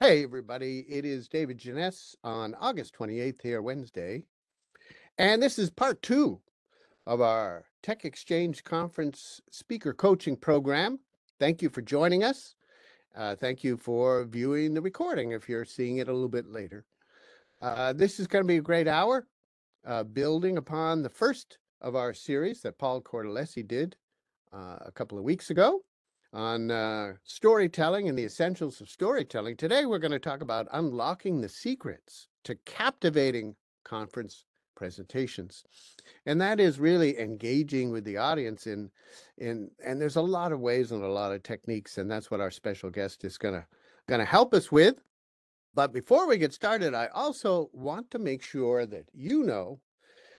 Hey, everybody. It is David Jeunesse on August 28th here, Wednesday. And this is part two of our Tech Exchange Conference speaker coaching program. Thank you for joining us. Thank you for viewing the recording if you're seeing it a little bit later. This is going to be a great hour, building upon the first of our series that Paul Cortellesi did a couple of weeks ago on storytelling and the essentials of storytelling. Today, we're going to talk about unlocking the secrets to captivating conference presentations. And that is really engaging with the audience and there's a lot of ways and a lot of techniques, and that's what our special guest is going to help us with. But before we get started, I also want to make sure that you know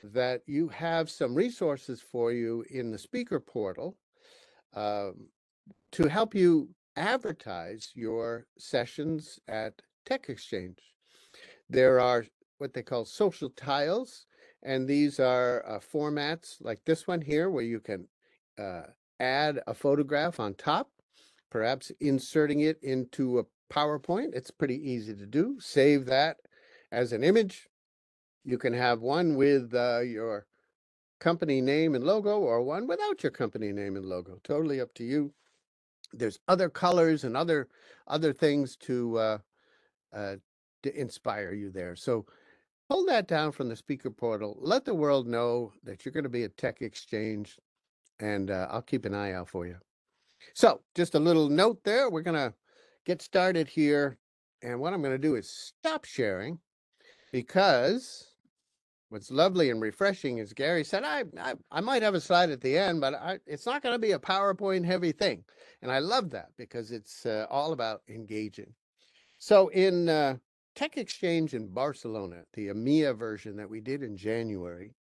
that you have some resources for you in the speaker portal um, to help you advertise your sessions at TechXchange. There are what they call social tiles, and these are formats like this one here where you can uh, add a photograph on top, perhaps inserting it into a PowerPoint. It's pretty easy to do. Save that as an image. You can have one with your company name and logo or one without your company name and logo. Totally up to you. There's other colors and other things uh, to inspire you there. So pull that down from the speaker portal. Let the world know that you're going to be at Tech Exchange, and I'll keep an eye out for you. So just a little note there. We're going to get started here. And what I'm going to do is stop sharing because what's lovely and refreshing is Gary said, I might have a slide at the end, but it's not going to be a PowerPoint heavy thing. And I love that because it's all about engaging. So in Tech Exchange in Barcelona, the EMEA version that we did in January,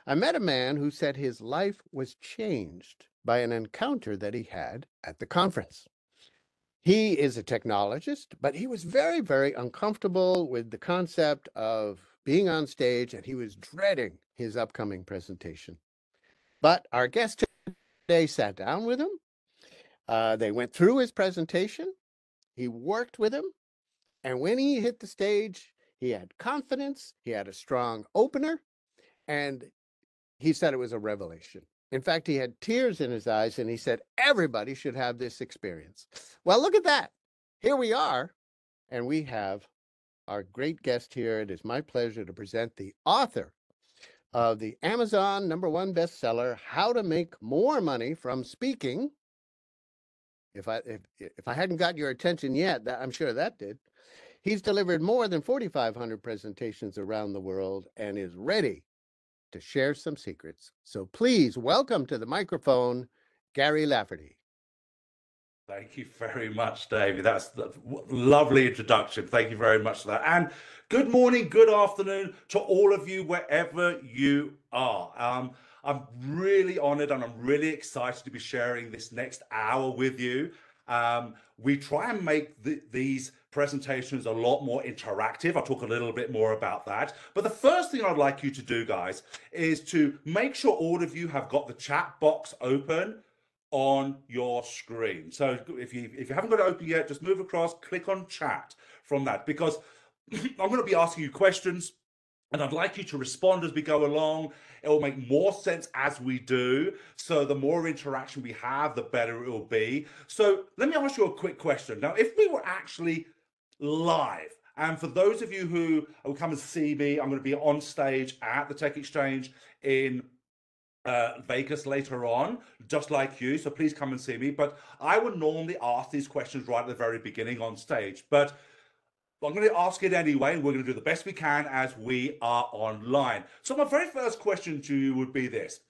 I met a man who said his life was changed by an encounter that he had at the conference. He is a technologist, but he was very, very uncomfortable with the concept of being on stage, and he was dreading his upcoming presentation. But our guest today sat down with him. They went through his presentation. He worked with him. And when he hit the stage, he had confidence. He had a strong opener. And he said it was a revelation. In fact, he had tears in his eyes and he said, everybody should have this experience. Well, look at that. Here we are. And we have our great guest here. It is my pleasure to present the author of the Amazon #1 bestseller, How to Make More Money from Speaking. If I hadn't got your attention yet, I'm sure that did. He's delivered more than 4,500 presentations around the world and is ready to share some secrets. So please welcome to the microphone, Gary Lafferty. Thank you very much, David. That's the lovely introduction. Thank you very much for that. And good morning, good afternoon to all of you, wherever you are. I'm really honored and I'm really excited to be sharing this next hour with you. We try and make these presentations a lot more interactive. I'll talk a little bit more about that. But the first thing I'd like you to do, guys, is to make sure all of you have got the chat box open on your screen. So if you haven't got it open yet, just move across, click on chat from that, because I'm going to be asking you questions and I'd like you to respond as we go along. It will make more sense as we do. So the more interaction we have, the better it will be. So let me ask you a quick question. Now, if we were actually live, and for those of you who will come and see me, I'm going to be on stage at the Tech Exchange in Vegas later on, just like you. So please come and see me. But I would normally ask these questions right at the very beginning on stage. But I'm going to ask it anyway, and we're going to do the best we can as we are online. So my very first question to you would be this.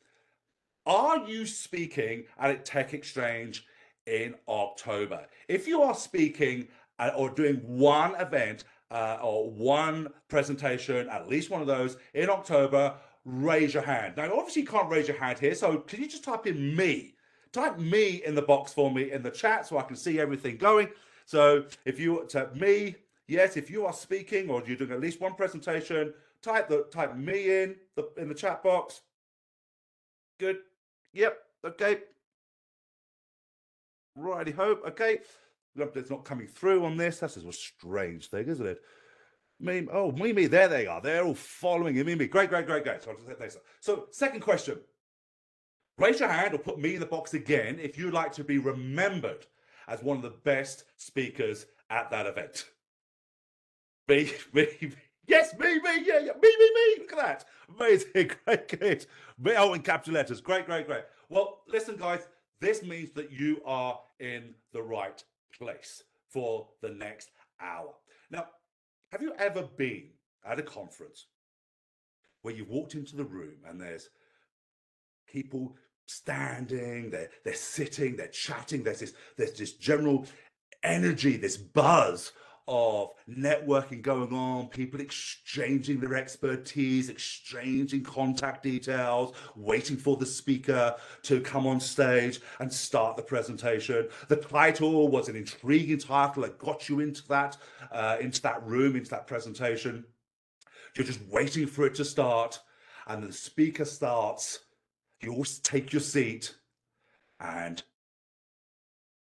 Are you speaking at a Tech Exchange in October? If you are speaking or doing one event or one presentation, at least one of those in October, raise your hand. Now, obviously, you can't raise your hand here, so can you just type in me? Type me in the box for me in the chat so I can see everything going. So if you type me, yes, if you are speaking or you're doing at least one presentation, type me in the chat box. Good. Yep. Okay. Righty ho. Okay. it's not coming through on this. That's a strange thing, isn't it? Mimi, there they are. They're all following you. Mimi, great. So second question. Raise your hand or put me in the box again if you'd like to be remembered as one of the best speakers at that event. Me. Yes, me, yeah, me. Look at that. Amazing, great. Oh, in capital letters. Great. Well, listen, guys, this means that you are in the right place for the next hour. Now, have you ever been at a conference where you walked into the room and there's people standing, they're sitting, they're chatting, there's this general energy, this buzz of networking going on, people exchanging their expertise, exchanging contact details, waiting for the speaker to come on stage and start the presentation. The title was an intriguing title that got you into that room, into that presentation. You're just waiting for it to start, and the speaker starts. You all take your seat, and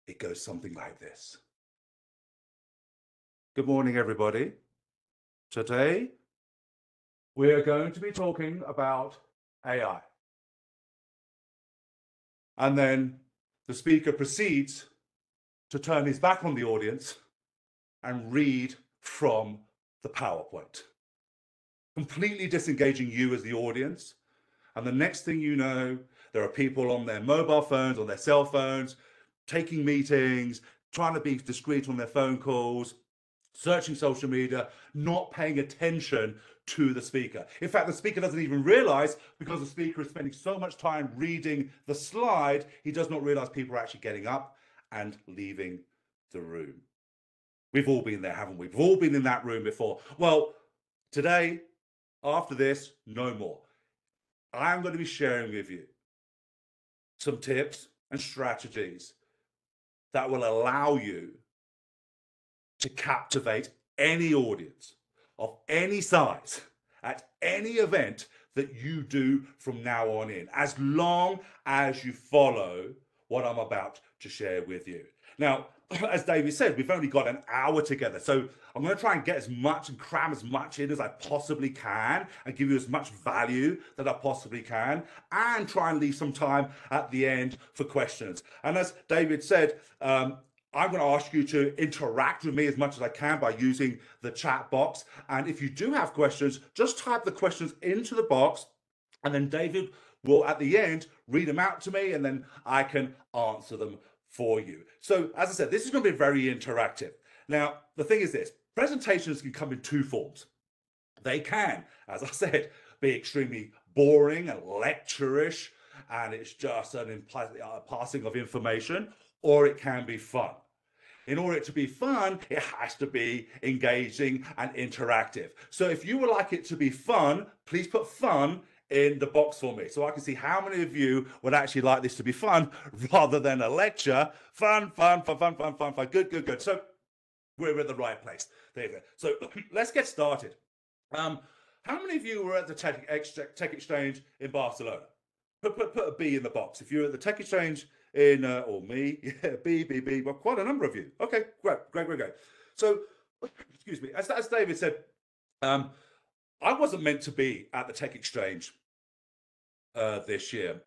it goes something like this. Good morning, everybody. Today, we're going to be talking about AI. And then the speaker proceeds to turn his back on the audience and read from the PowerPoint, completely disengaging you as the audience. And the next thing you know, there are people on their mobile phones, on their cell phones, taking meetings, trying to be discreet on their phone calls, searching social media, not paying attention to the speaker. In fact, the speaker doesn't even realize, because the speaker is spending so much time reading the slide, he does not realize people are actually getting up and leaving the room. We've all been there, haven't we? We've all been in that room before. Well, today, after this, no more. I'm going to be sharing with you some tips and strategies that will allow you to captivate any audience of any size at any event that you do from now on in, as long as you follow what I'm about to share with you. Now, as David said, we've only got an hour together, so I'm going to try and get as much and cram as much in as I possibly can and give you as much value that I possibly can, and try and leave some time at the end for questions. And as David said, I'm going to ask you to interact with me as much as I can by using the chat box. And if you do have questions, just type the questions into the box, and then David will, at the end, read them out to me, and then I can answer them for you. So, as I said, this is going to be very interactive. Now, the thing is this: presentations can come in two forms. They can, as I said, be extremely boring and lecturish, and it's just an passing of information, or it can be fun. In order to be fun, it has to be engaging and interactive. So if you would like it to be fun, please put fun in the box for me, so I can see how many of you would actually like this to be fun rather than a lecture. Fun. Good. So we're in the right place. There you go. So let's get started. How many of you were at the TechXchange in Barcelona? Put a B in the box if you're at the TechXchange in, or me, yeah, B, well, quite a number of you. Okay, great. So, excuse me, as David said, I wasn't meant to be at the TechXchange this year.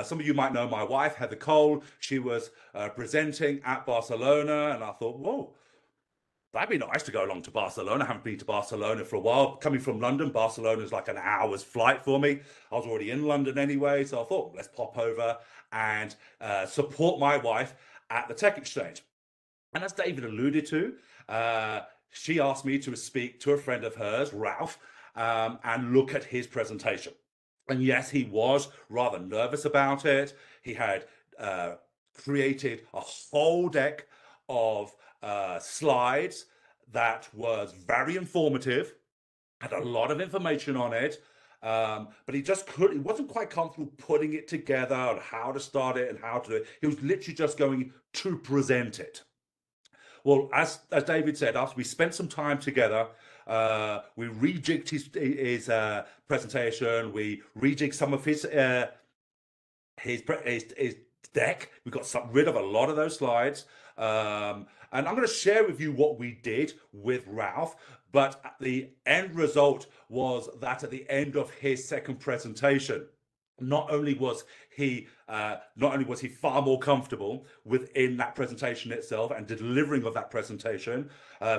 Some of you might know my wife, Heather Cole. She was presenting at Barcelona, and I thought, whoa, that'd be nice to go along to Barcelona. I haven't been to Barcelona for a while. Coming from London, Barcelona is like an hour's flight for me. I was already in London anyway, so I thought, let's pop over and support my wife at the TechXchange. And as David alluded to, she asked me to speak to a friend of hers, Ralph, and look at his presentation. And yes, he was rather nervous about it. He had created a whole deck of slides that was very informative, had a lot of information on it, but he wasn't quite comfortable putting it together on how to start it and how to do it. He was literally just going to present it. Well, as David said, after we spent some time together, we rejigged his presentation. We rejigged some of his deck. We got rid of a lot of those slides. And I'm going to share with you what we did with Ralph. But the end result was that at the end of his second presentation, not only was he far more comfortable within that presentation itself and delivering of that presentation,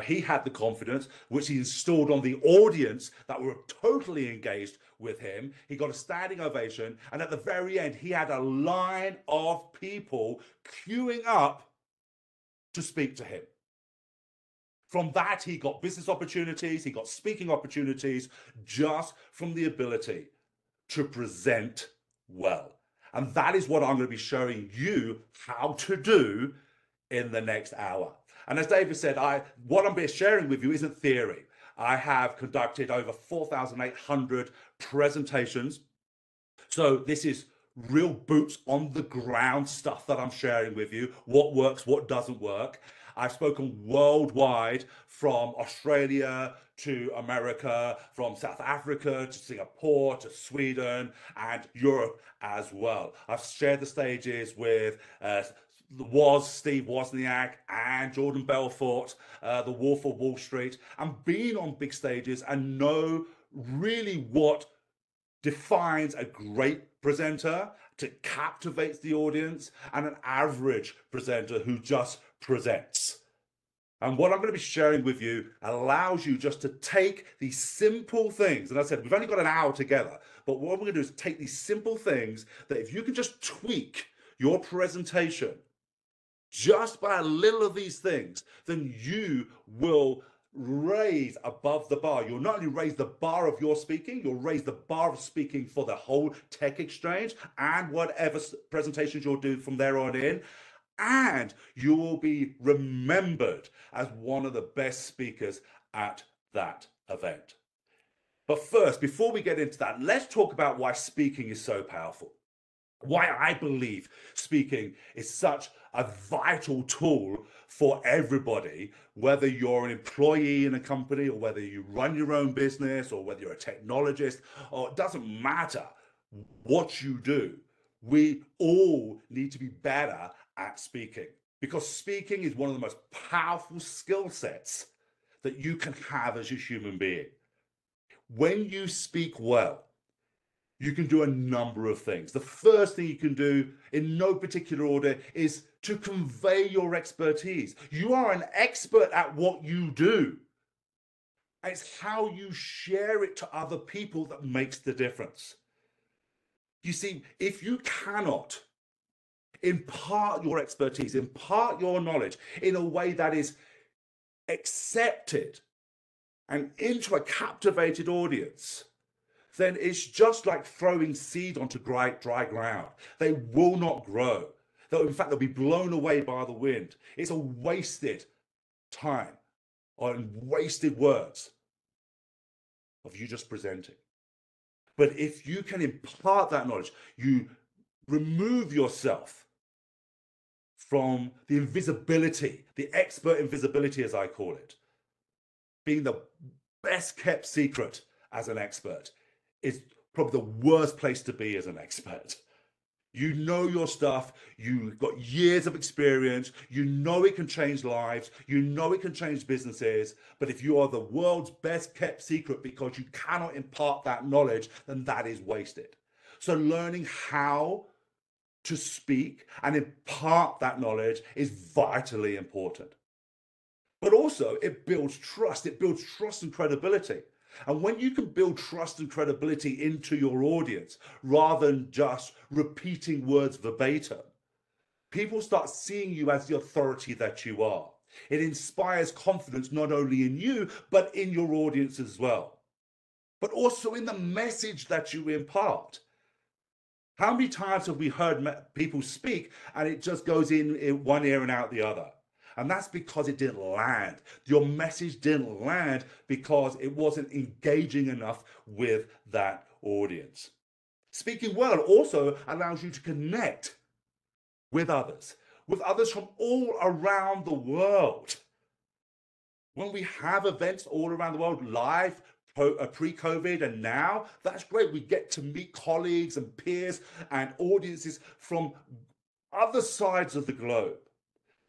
he had the confidence which he installed on the audience that were totally engaged with him. He got a standing ovation, and at the very end, he had a line of people queuing up to speak to him. From that, he got business opportunities, he got speaking opportunities just from the ability to present well. And that is what I'm going to be showing you how to do in the next hour. And as David said, what I'm sharing with you isn't theory. I have conducted over 4,800 presentations. So this is real boots on the ground stuff that I'm sharing with you, what works, what doesn't work. I've spoken worldwide, from Australia to America, from South Africa to Singapore to Sweden and Europe as well. I've shared the stages with Steve Wozniak and Jordan Belfort, the Wolf of Wall Street, and been on big stages and know really what defines a great presenter to captivate the audience and an average presenter who just presents. And what I'm going to be sharing with you allows you just to take these simple things. And I said, we've only got an hour together, but what we're going to do is take these simple things that if you can just tweak your presentation just by a little of these things, then you will raise above the bar. You'll not only raise the bar of your speaking, you'll raise the bar of speaking for the whole TechXchange and whatever presentations you'll do from there on in. And you will be remembered as one of the best speakers at that event. But first, before we get into that, let's talk about why speaking is so powerful. Why I believe speaking is such a vital tool for everybody, whether you're an employee in a company or whether you run your own business or whether you're a technologist, or it doesn't matter what you do. We all need to be better at speaking, because speaking is one of the most powerful skill sets that you can have as a human being. When you speak well, you can do a number of things. The first thing you can do, in no particular order, is to convey your expertise. You are an expert at what you do. It's how you share it to other people that makes the difference. You see, if you cannot impart your expertise, impart your knowledge in a way that is accepted and into a captivated audience, then it's just like throwing seed onto dry ground. They will not grow. In fact, they'll be blown away by the wind. It's a wasted time on wasted words of you just presenting. But if you can impart that knowledge, you remove yourself from the invisibility, the expert invisibility, as I call it. Being the best kept secret as an expert is probably the worst place to be as an expert. You know your stuff, you've got years of experience, you know it can change lives, you know it can change businesses, but if you are the world's best kept secret because you cannot impart that knowledge, then that is wasted. So learning how to speak and impart that knowledge is vitally important. But also it builds trust and credibility. And when you can build trust and credibility into your audience, rather than just repeating words verbatim, people start seeing you as the authority that you are. It inspires confidence not only in you, but in your audience as well. But also in the message that you impart. How many times have we heard people speak and it just goes in one ear and out the other? And that's because it didn't land. Your message didn't land because it wasn't engaging enough with that audience. Speaking well also allows you to connect with others from all around the world. When we have events all around the world, live, pre-COVID and now, that's great. We get to meet colleagues and peers and audiences from other sides of the globe.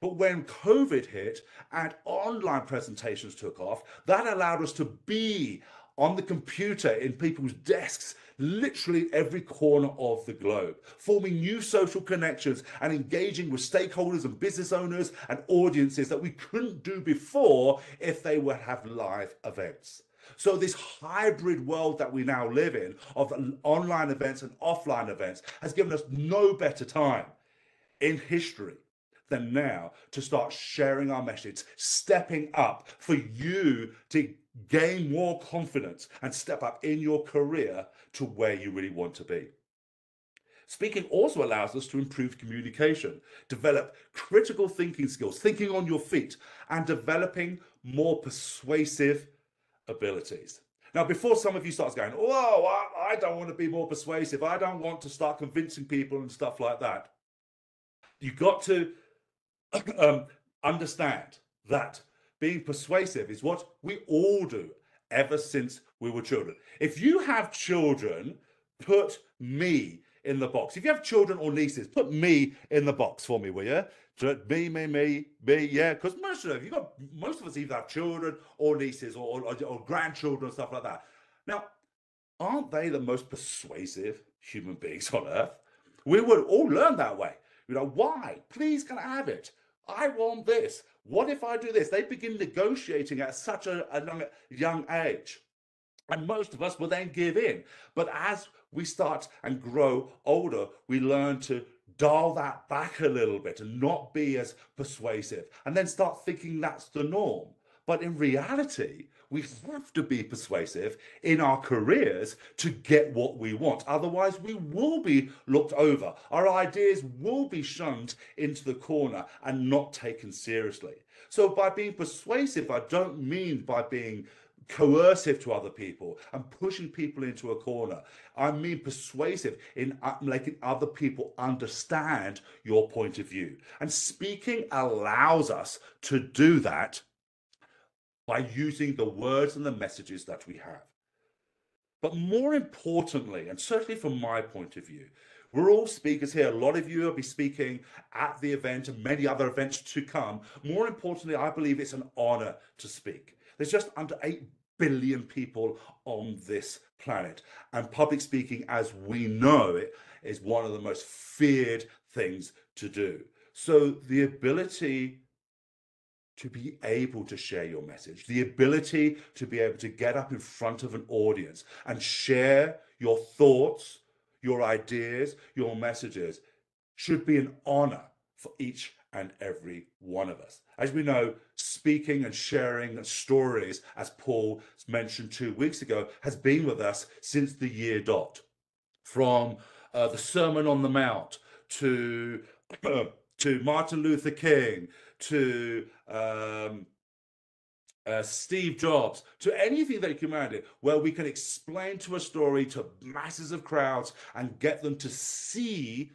But when COVID hit and online presentations took off, that allowed us to be on the computer in people's desks, literally every corner of the globe, forming new social connections and engaging with stakeholders and business owners and audiences that we couldn't do before if they would have live events. So this hybrid world that we now live in of online events and offline events has given us no better time in history than now to start sharing our message, stepping up for you to gain more confidence and step up in your career to where you really want to be. Speaking also allows us to improve communication, develop critical thinking skills, thinking on your feet, and developing more persuasive abilities. Now, before some of you start going, "Whoa, I don't want to be more persuasive. I don't want to start convincing people and stuff like that." You've got to understand that being persuasive is what we all do ever since we were children. If you have children, put me in the box. If you have children or nieces, put me in the box for me, will you? Me, yeah. Because most of us either have children or nieces or grandchildren and stuff like that. Now, aren't they the most persuasive human beings on earth? We would all learn that way. Why? Please, can I have it? I want this. What if I do this? They begin negotiating at such a young age. And most of us will then give in. But as we start and grow older, we learn to dial that back a little bit and not be as persuasive, and then start thinking that's the norm. But in reality, we have to be persuasive in our careers to get what we want. Otherwise, we will be looked over. Our ideas will be shunned into the corner and not taken seriously. So by being persuasive, I don't mean by being coercive to other people and pushing people into a corner. I mean persuasive in making other people understand your point of view. And speaking allows us to do that by using the words and the messages that we have. But more importantly, and certainly from my point of view, we're all speakers here. A lot of you will be speaking at the event and many other events to come. More importantly, I believe it's an honor to speak. There's just under 8 billion people on this planet. And public speaking, as we know it, is one of the most feared things to do. So the ability to be able to share your message, the ability to be able to get up in front of an audience and share your thoughts, your ideas, your messages should be an honor for each and every one of us. As we know, speaking and sharing stories, as Paul mentioned 2 weeks ago, has been with us since the year dot. From the Sermon on the Mount to Martin Luther King, to Steve Jobs, to anything that you can imagine, where we can explain to a story to masses of crowds and get them to see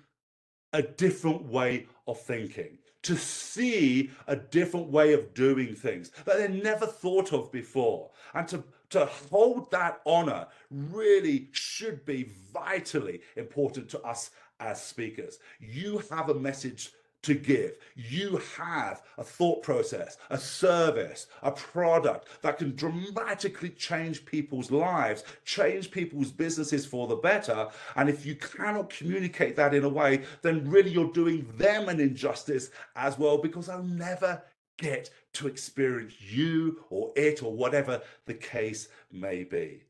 a different way of thinking, to see a different way of doing things that they never thought of before. And to hold that honor really should be vitally important to us as speakers. You have a message to give. You have a thought process, a service, a product that can dramatically change people's lives, change people's businesses for the better. And if you cannot communicate that in a way, then really you're doing them an injustice as well, because they'll never get to experience you or it or whatever the case may be.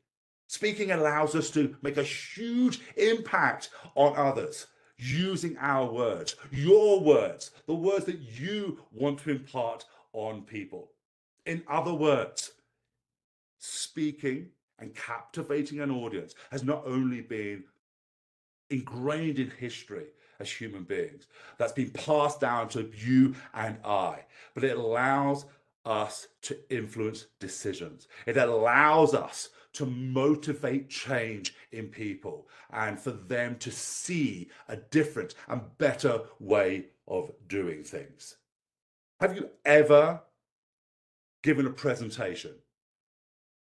Speaking allows us to make a huge impact on others, using our words, your words, the words that you want to impart on people. In other words, speaking and captivating an audience has not only been ingrained in history as human beings, that's been passed down to you and I, but it allows us to influence decisions. It allows us to motivate change in people and for them to see a different and better way of doing things. Have you ever given a presentation?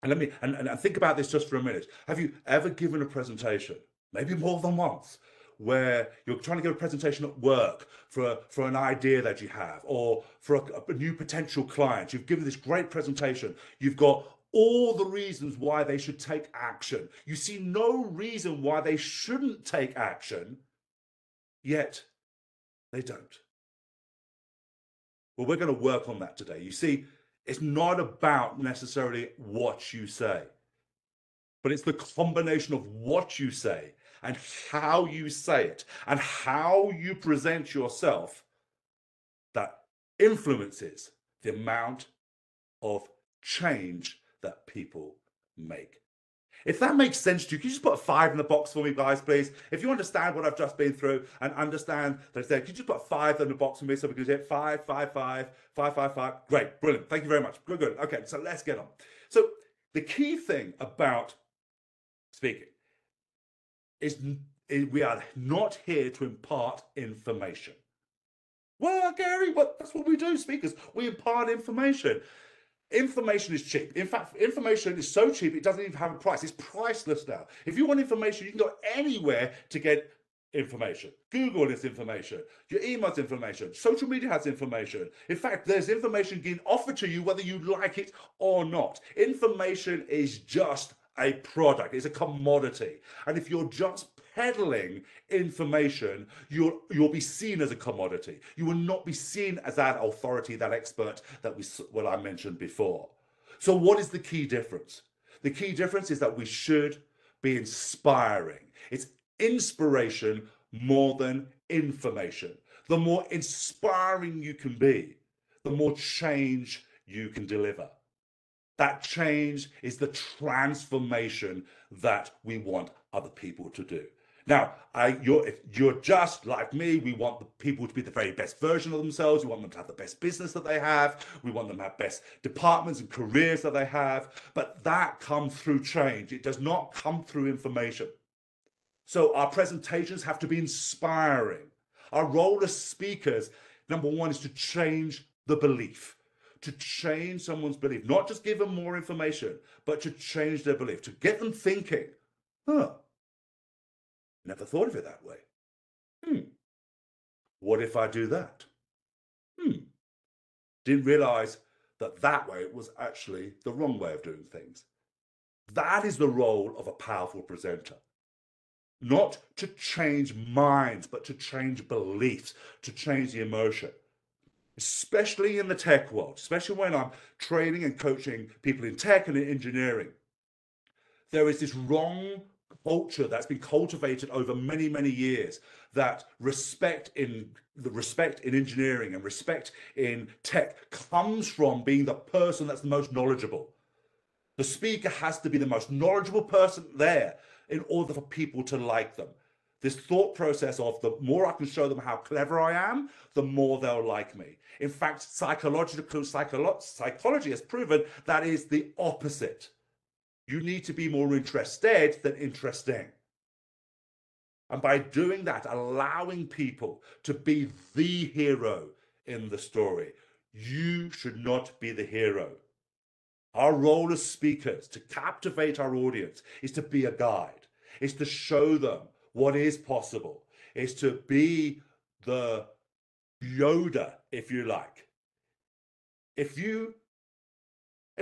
And think about this just for a minute. Have you ever given a presentation, maybe more than once, where you're trying to give a presentation at work for an idea that you have, or for a new potential client. You've given this great presentation. You've got all the reasons why they should take action. You see no reason why they shouldn't take action, yet they don't. Well, we're going to work on that today. You see, it's not about necessarily what you say, but it's the combination of what you say and how you say it and how you present yourself that influences the amount of change that people make. If that makes sense to you, can you just put a 5 in the box for me, guys, please? If you understand what I've just been through and understand that it's there, can you just put a 5 in the box for me so we can hit 5, 5, 5, 5, 5, 5? Great, brilliant. Thank you very much. Good, good. Okay, so let's get on. So the key thing about speaking is we are not here to impart information. Well, Gary, that's what we do, speakers. We impart information. Information is cheap. In fact, information is so cheap, it doesn't even have a price. It's priceless now. If you want information, you can go anywhere to get information. Google has information. Your email's information. Social media has information. In fact, there's information being offered to you whether you like it or not. Information is just a product. It's a commodity. And if you're just peddling information, you'll be seen as a commodity. You will not be seen as that authority, that expert that I mentioned before. So what is the key difference? The key difference is that we should be inspiring. It's inspiration more than information. The more inspiring you can be, the more change you can deliver. That change is the transformation that we want other people to do. Now, if you're just like me, we want the people to be the very best version of themselves. We want them to have the best business that they have. We want them to have best departments and careers that they have. But that comes through change. It does not come through information. So our presentations have to be inspiring. Our role as speakers, number one, is to change the belief. To change someone's belief, not just give them more information, but to change their belief, to get them thinking, never thought of it that way. What if I do that? Didn't realize that way was actually the wrong way of doing things. That is the role of a powerful presenter. Not to change minds, but to change beliefs, to change the emotion. Especially in the tech world, especially when I'm training and coaching people in tech and in engineering, there is this wrong culture that's been cultivated over many, many years, that respect in engineering and respect in tech comes from being the person that's the most knowledgeable. The speaker has to be the most knowledgeable person there in order for people to like them. This thought process of the more I can show them how clever I am, the more they'll like me. In fact, psychology has proven that is the opposite. You need to be more interested than interesting. And by doing that, allowing people to be the hero in the story, you should not be the hero. Our role as speakers, to captivate our audience, is to be a guide, is to show them what is possible, is to be the Yoda, if you like. In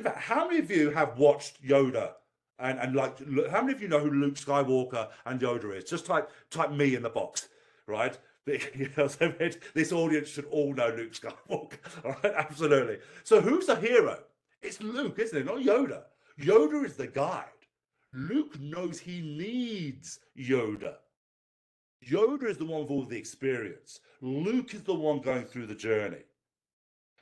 fact, how many of you have watched Yoda and like, how many of you know who Luke Skywalker and Yoda is? Just type me in the box, right? This audience should all know Luke Skywalker, all right? Absolutely. So who's the hero? It's Luke, isn't it? Not Yoda. Yoda is the guide. Luke knows he needs Yoda. Yoda is the one with all the experience. Luke is the one going through the journey.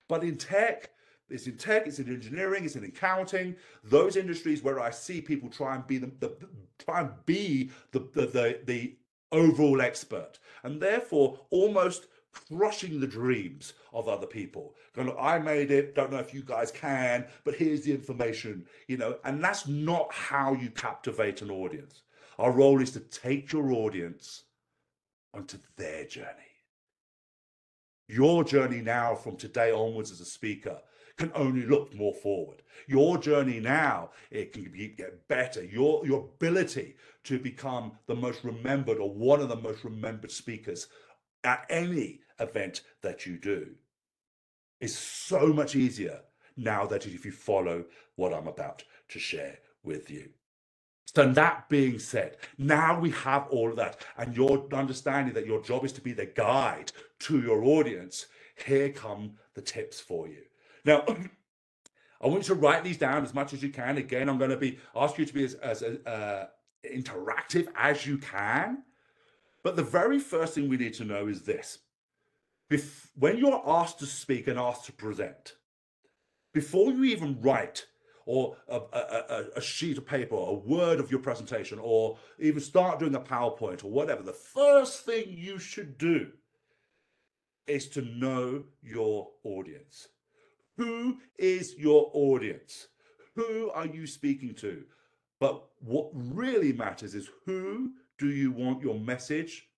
But in tech, it's in engineering, it's in accounting, those industries where I see people try and be the overall expert, and therefore almost crushing the dreams of other people. Going, look, I made it, don't know if you guys can, but here's the information, and that's not how you captivate an audience. Our role is to take your audience onto their journey. Your journey now from today onwards as a speaker can only look more forward. Your journey now, it can get better. Your ability to become the most remembered or one of the most remembered speakers at any event that you do is so much easier now that if you follow what I'm about to share with you. So that being said, now we have all of that, and you're understanding that your job is to be the guide to your audience. Here come the tips for you. Now, I want you to write these down as much as you can. Again, I'm going to ask you to be as interactive as you can. But the very first thing we need to know is this. When you're asked to speak and asked to present, before you even write or a sheet of paper, or a word of your presentation, or even start doing a PowerPoint or whatever, the first thing you should do is to know your audience. Who is your audience? Who are you speaking to? But what really matters is, who do you want your message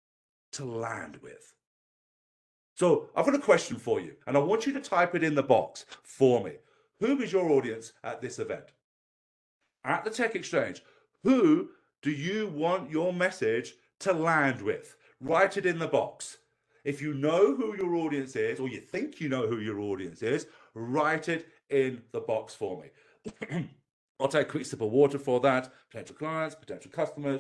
to land with? So I've got a question for you, and I want you to type it in the box for me. Who is your audience at this event? At the Tech Exchange, who do you want your message to land with? Write it in the box. If you know who your audience is, or you think you know who your audience is, write it in the box for me. I'll take a quick sip of water for that. Potential clients, potential customers,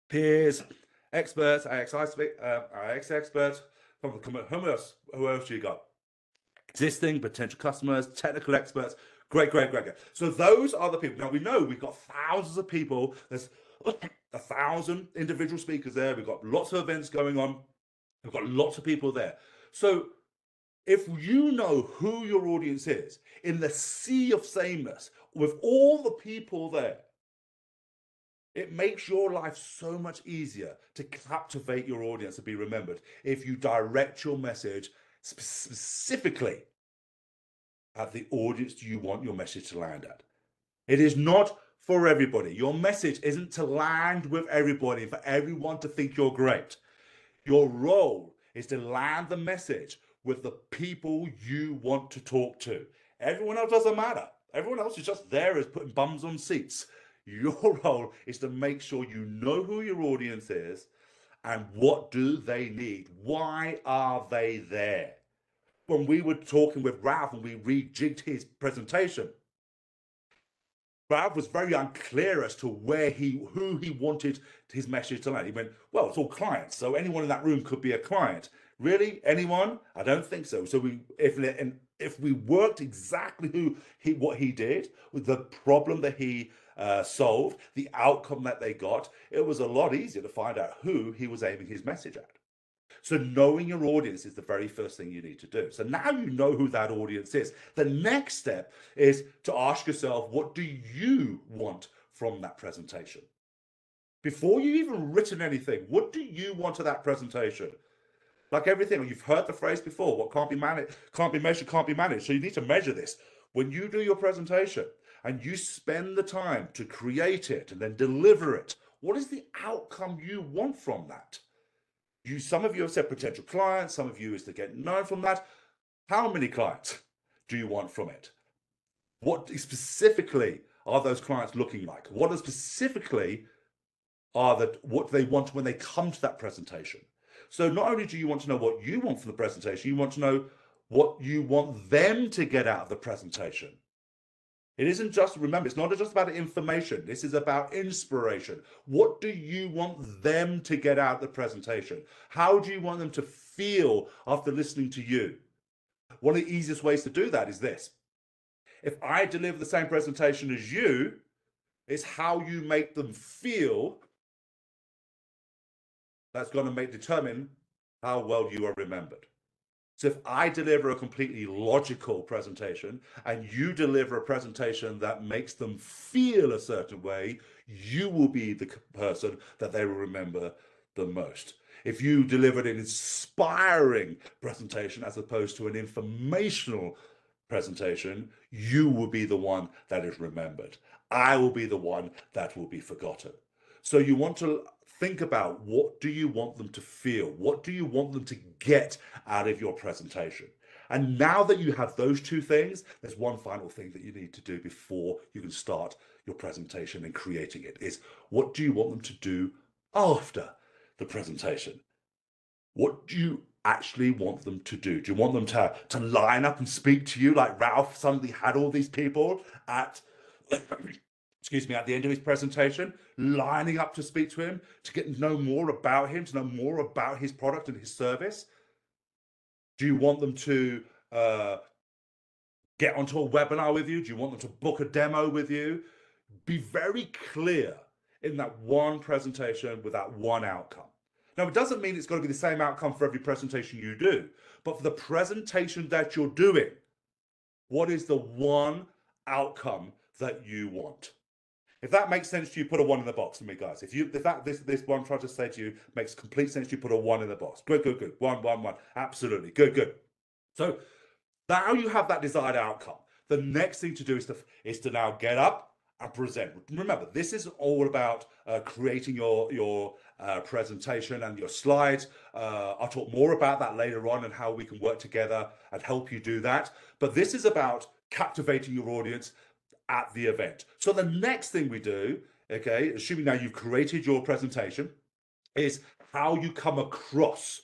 peers, experts, AX experts. Who else do you got? Existing, potential customers, technical experts. Great. So those are the people. Now we know we've got thousands of people. There's 1,000 individual speakers there. We've got lots of events going on. We've got lots of people there. So if you know who your audience is in the sea of sameness with all the people there, it makes your life so much easier to captivate your audience and be remembered if you direct your message specifically at the audience you want your message to land at. It is not for everybody. Your message isn't to land with everybody, for everyone to think you're great. Your role is to land the message with the people you want to talk to. Everyone else doesn't matter. Everyone else is just there as putting bums on seats. Your role is to make sure you know who your audience is and what do they need. Why are they there? When we were talking with Ralph and we rejigged his presentation, Ralph was very unclear as to who he wanted his message to land. He went, well, it's all clients, so anyone in that room could be a client. Really? Anyone? I don't think so. So if we worked exactly what he did, with the problem that he solved, the outcome that they got, it was a lot easier to find out who he was aiming his message at. So knowing your audience is the very first thing you need to do. So now you know who that audience is. The next step is to ask yourself, what do you want from that presentation? Before you've even written anything, what do you want to that presentation? Like everything, you've heard the phrase before, what can't be managed, can't be measured, can't be managed. So you need to measure this. When you do your presentation and you spend the time to create it and then deliver it, what is the outcome you want from that? Some of you have said potential clients, some of you is to get known from that. How many clients do you want from it? What specifically are those clients looking like? What are specifically what they want when they come to that presentation? So not only do you want to know what you want from the presentation, you want to know what you want them to get out of the presentation. It isn't just, remember, it's not just about information. This is about inspiration. What do you want them to get out of the presentation? How do you want them to feel after listening to you? One of the easiest ways to do that is this. If I deliver the same presentation as you, it's how you make them feel that's going to determine how well you are remembered. So if I deliver a completely logical presentation and you deliver a presentation that makes them feel a certain way, you will be the person that they will remember the most. If you delivered an inspiring presentation as opposed to an informational presentation, you will be the one that is remembered. I will be the one that will be forgotten. So you want to think about, what do you want them to feel? What do you want them to get out of your presentation? And now that you have those two things, there's one final thing that you need to do before you can start your presentation and creating it is, what do you want them to do after the presentation? What do you actually want them to do? Do you want them to line up and speak to you like Ralph suddenly had all these people at, excuse me, at the end of his presentation, lining up to speak to him, to get to know more about him, to know more about his product and his service? Do you want them to get onto a webinar with you? Do you want them to book a demo with you? Be very clear in that one presentation with that one outcome. Now, it doesn't mean it's got to be the same outcome for every presentation you do, but for the presentation that you're doing, what is the one outcome that you want? If that makes sense to you, put a 1 in the box for me, guys. If this one I'm trying to say to you makes complete sense to you, put a 1 in the box. Good, good, good. 1, 1, 1. Absolutely. Good, good. So now you have that desired outcome. The next thing to do is to now get up and present. Remember, this is all about creating your presentation and your slides. I'll talk more about that later on and how we can work together and help you do that. But this is about captivating your audience at the event. So the next thing we do, okay, assuming now you've created your presentation, is how you come across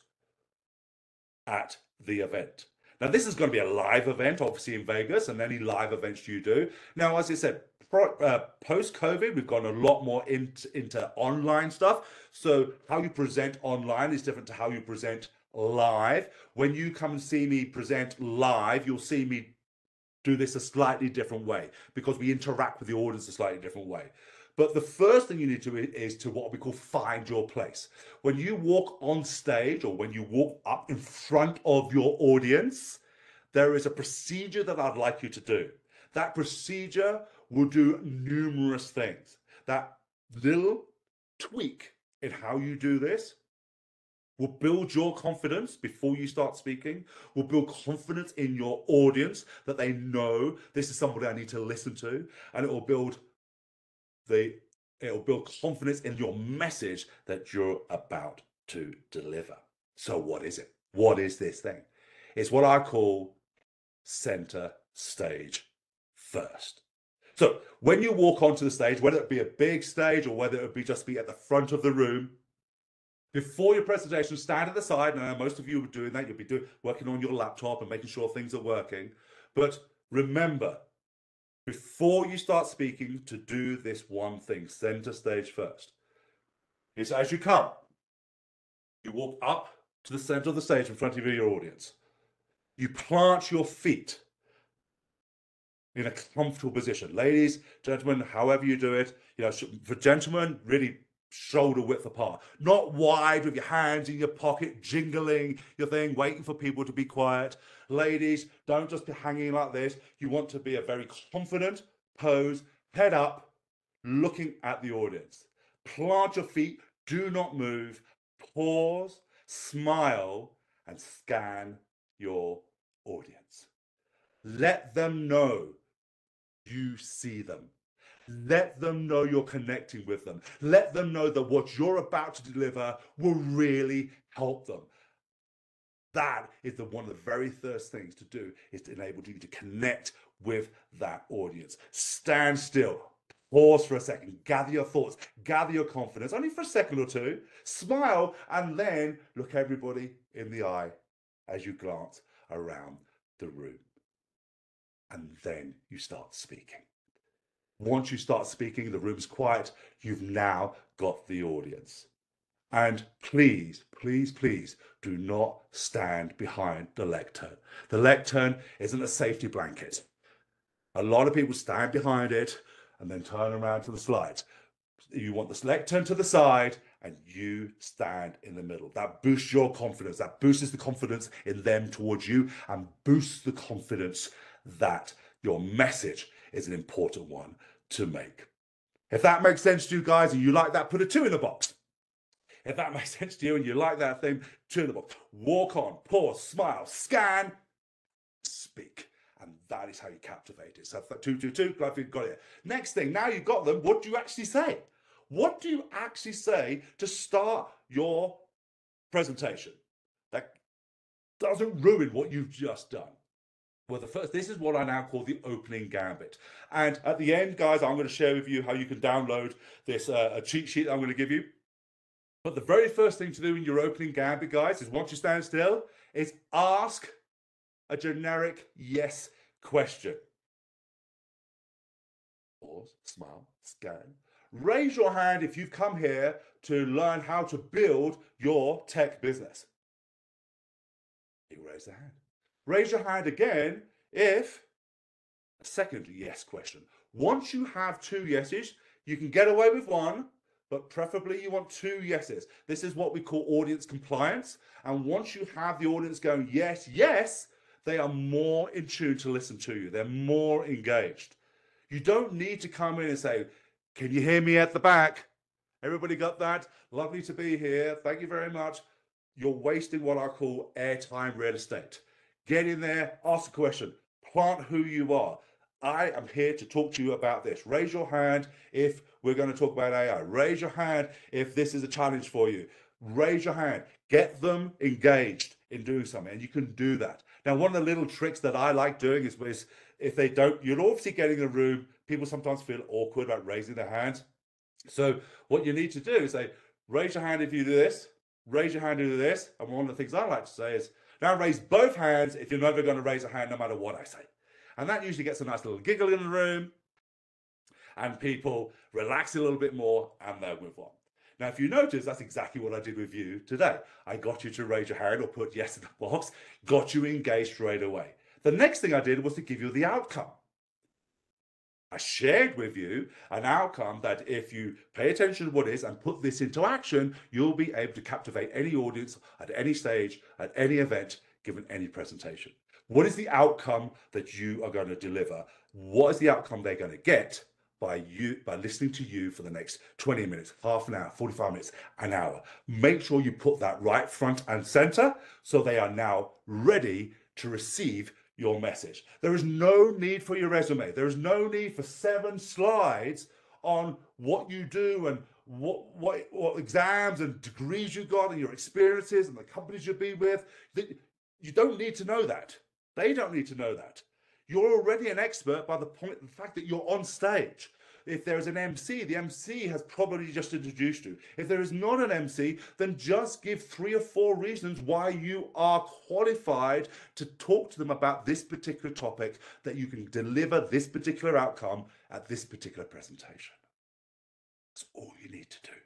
at the event. Now, this is going to be a live event, obviously, in Vegas, and any live events you do. Now, as I said, post-COVID, we've gone a lot more into online stuff. So how you present online is different to how you present live. When you come and see me present live, you'll see me do this a slightly different way because we interact with the audience a slightly different way. But the first thing you need to do is to what we call find your place. When you walk on stage or when you walk up in front of your audience, there is a procedure that I'd like you to do. That procedure will do numerous things. That little tweak in how you do this will build your confidence before you start speaking, will build confidence in your audience that they know this is somebody I need to listen to, and it will build confidence in your message that you're about to deliver. So what is it? What is this thing? It's what I call center stage first. So when you walk onto the stage, whether it be a big stage or whether it be just be at the front of the room, before your presentation, stand at the side. Now, most of you are doing that. You'll be working on your laptop and making sure things are working. But remember, before you start speaking, to do this one thing, center stage first. It's as you come, you walk up to the center of the stage in front of your audience. You plant your feet in a comfortable position. Ladies, gentlemen, however you do it, for gentlemen, really shoulder width apart, not wide with your hands in your pocket, jingling your thing, waiting for people to be quiet. Ladies, don't just be hanging like this. You want to be a very confident pose, head up, looking at the audience. Plant your feet, do not move, pause, smile, and scan your audience. Let them know you see them. Let them know you're connecting with them. Let them know that what you're about to deliver will really help them. That is one of the very first things to do, is to enable you to connect with that audience. Stand still. Pause for a second. Gather your thoughts. Gather your confidence. Only for a second or two. Smile and then look everybody in the eye as you glance around the room. And then you start speaking. Once you start speaking, the room's quiet, you've now got the audience. And please, please, please do not stand behind the lectern. The lectern isn't a safety blanket. A lot of people stand behind it and then turn around to the slides. You want the lectern to the side and you stand in the middle. That boosts your confidence. That boosts the confidence in them towards you and boosts the confidence that your message is an important one to make. If that makes sense to you guys and you like that, put a 2 in the box. If that makes sense to you and you like that thing, 2 in the box. Walk on, pause, smile, scan, speak. And that is how you captivate it. So 2, 2, 2, glad you've got it. Next thing, now you've got them, what do you actually say? What do you actually say to start your presentation that doesn't ruin what you've just done? Well, this is what I now call the opening gambit. And at the end, guys, I'm going to share with you how you can download this a cheat sheet I'm going to give you. But the very first thing to do in your opening gambit, guys, is once you stand still, is ask a generic yes question. Pause, smile, scan. Raise your hand if you've come here to learn how to build your tech business. You raise the hand. Raise your hand again if a second yes question. Once you have 2 yeses, you can get away with 1, but preferably you want 2 yeses. This is what we call audience compliance. And once you have the audience going, yes, yes, they are more in tune to listen to you. They're more engaged. You don't need to come in and say, can you hear me at the back? Everybody got that? Lovely to be here. Thank you very much. You're wasting what I call airtime real estate. Get in there, ask a question, plant who you are. I am here to talk to you about this. Raise your hand if we're going to talk about AI. Raise your hand if this is a challenge for you. Raise your hand. Get them engaged in doing something, and you can do that. Now, one of the little tricks that I like doing is if they don't, you're obviously getting in a room. People sometimes feel awkward about raising their hands. So what you need to do is say, raise your hand if you do this, raise your hand if you do this. And one of the things I like to say is, now raise both hands if you're never going to raise a hand no matter what I say. And that usually gets a nice little giggle in the room, and people relax a little bit more, and they'll move on. Now, if you notice, that's exactly what I did with you today. I got you to raise your hand or put yes in the box, got you engaged straight away. The next thing I did was to give you the outcome. I shared with you an outcome that if you pay attention to what it is and put this into action, you'll be able to captivate any audience at any stage, at any event, given any presentation. What is the outcome that you are going to deliver? What is the outcome they're going to get by listening to you for the next 20 minutes, half an hour, 45 minutes, an hour? Make sure you put that right front and center so they are now ready to receive your message. There is no need for your resume. There is no need for 7 slides on what you do and what exams and degrees you got and your experiences and the companies you've been with. You don't need to know that. They don't need to know that. You're already an expert by the fact that you're on stage. If there is an MC, the MC has probably just introduced you. If there is not an MC, then just give 3 or 4 reasons why you are qualified to talk to them about this particular topic, that you can deliver this particular outcome at this particular presentation. That's all you need to do.